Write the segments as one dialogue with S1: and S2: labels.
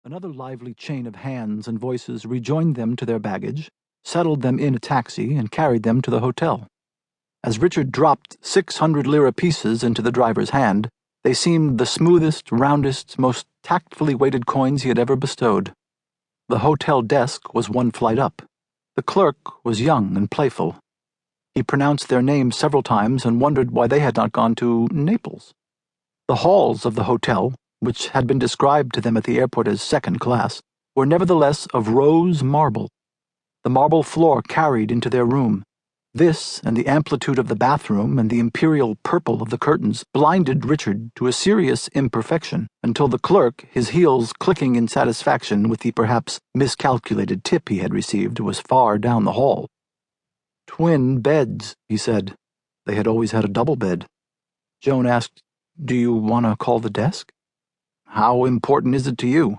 S1: Another lively chain of hands and voices rejoined them to their baggage, settled them in a taxi, and carried them to the hotel. As Richard dropped 600 lira pieces into the driver's hand, they seemed the smoothest, roundest, most tactfully weighted coins he had ever bestowed. The hotel desk was one flight up. The clerk was young and playful. He pronounced their names several times and wondered why they had not gone to Naples. The halls of the hotel, which had been described to them at the airport as second class, were nevertheless of rose marble. The marble floor carried into their room. This, and the amplitude of the bathroom and the imperial purple of the curtains, blinded Richard to a serious imperfection, until the clerk, his heels clicking in satisfaction with the perhaps miscalculated tip he had received, was far down the hall. "Twin beds," he said. They had always had a double bed. Joan asked, "Do you want to call the desk?" "How important is it to you?"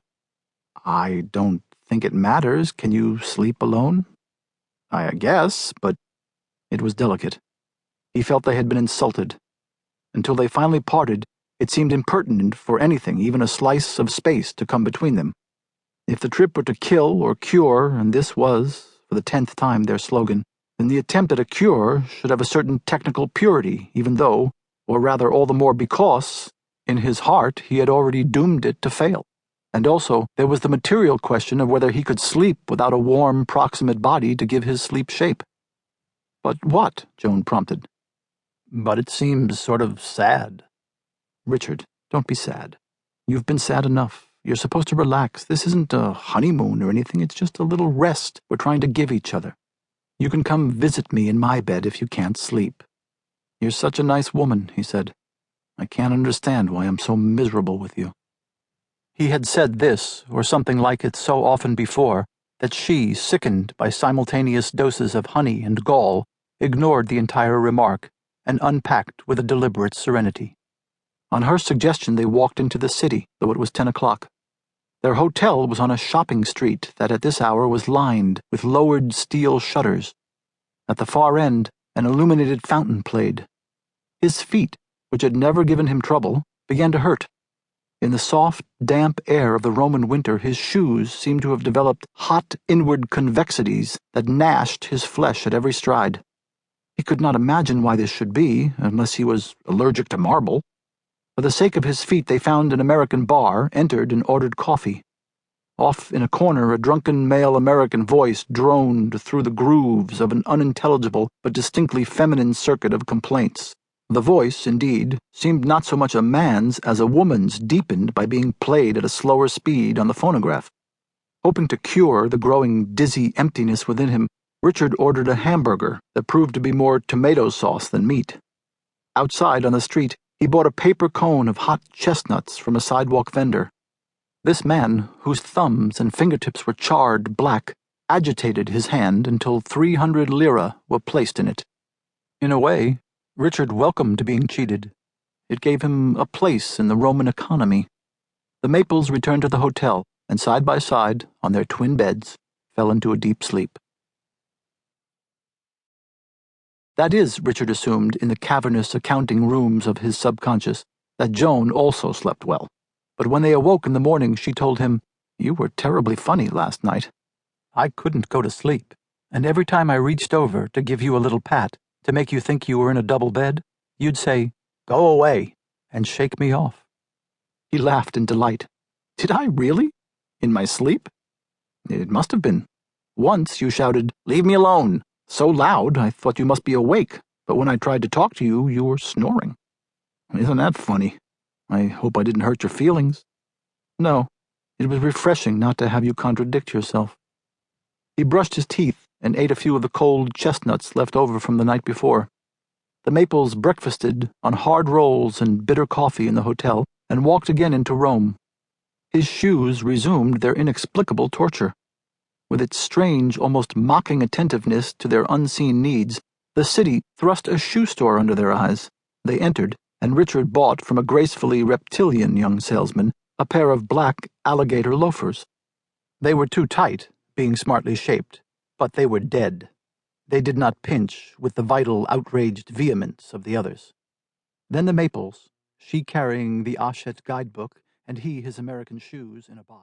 S1: "I don't think it matters. Can you sleep alone?" "I guess, but—" It was delicate. He felt they had been insulted. Until they finally parted, it seemed impertinent for anything, even a slice of space, to come between them. If the trip were to kill or cure, and this was, for the 10th time, their slogan, then the attempt at a cure should have a certain technical purity, even though, or rather all the more because, in his heart he had already doomed it to fail. And also, there was the material question of whether he could sleep without a warm, proximate body to give his sleep shape. "But what?" Joan prompted. "But it seems sort of sad." "Richard, don't be sad. You've been sad enough. You're supposed to relax. This isn't a honeymoon or anything. It's just a little rest we're trying to give each other. You can come visit me in my bed if you can't sleep." "You're such a nice woman," he said. "I can't understand why I'm so miserable with you." He had said this, or something like it, so often before, that she, sickened by simultaneous doses of honey and gall, ignored the entire remark and unpacked with a deliberate serenity. On her suggestion they walked into the city, though it was 10 o'clock. Their hotel was on a shopping street that at this hour was lined with lowered steel shutters. At the far end, an illuminated fountain played. His feet, which had never given him trouble, began to hurt. In the soft, damp air of the Roman winter, his shoes seemed to have developed hot inward convexities that gnashed his flesh at every stride. He could not imagine why this should be, unless he was allergic to marble. For the sake of his feet, they found an American bar, entered, and ordered coffee. Off in a corner, a drunken male American voice droned through the grooves of an unintelligible but distinctly feminine circuit of complaints. The voice, indeed, seemed not so much a man's as a woman's, deepened by being played at a slower speed on the phonograph. Hoping to cure the growing dizzy emptiness within him, Richard ordered a hamburger that proved to be more tomato sauce than meat. Outside on the street, he bought a paper cone of hot chestnuts from a sidewalk vendor. This man, whose thumbs and fingertips were charred black, agitated his hand until 300 lira were placed in it. In a way, Richard welcomed being cheated. It gave him a place in the Roman economy. The Maples returned to the hotel, and side by side, on their twin beds, fell into a deep sleep. That is, Richard assumed, in the cavernous accounting rooms of his subconscious, that Joan also slept well. But when they awoke in the morning, she told him, "You were terribly funny last night. I couldn't go to sleep, and every time I reached over to give you a little pat, to make you think you were in a double bed, you'd say, 'Go away,' and shake me off." He laughed in delight. "Did I really? In my sleep?" "It must have been. Once you shouted, 'Leave me alone,' so loud I thought you must be awake, but when I tried to talk to you, you were snoring. Isn't that funny? I hope I didn't hurt your feelings." "No, it was refreshing not to have you contradict yourself." He brushed his teeth and ate a few of the cold chestnuts left over from the night before. The Maples breakfasted on hard rolls and bitter coffee in the hotel and walked again into Rome. His shoes resumed their inexplicable torture. With its strange, almost mocking attentiveness to their unseen needs, the city thrust a shoe store under their eyes. They entered, and Richard bought from a gracefully reptilian young salesman a pair of black alligator loafers. They were too tight, being smartly shaped, but they were dead. They did not pinch with the vital, outraged vehemence of the others. Then the Maples, she carrying the Hachette guidebook and he his American shoes in a box.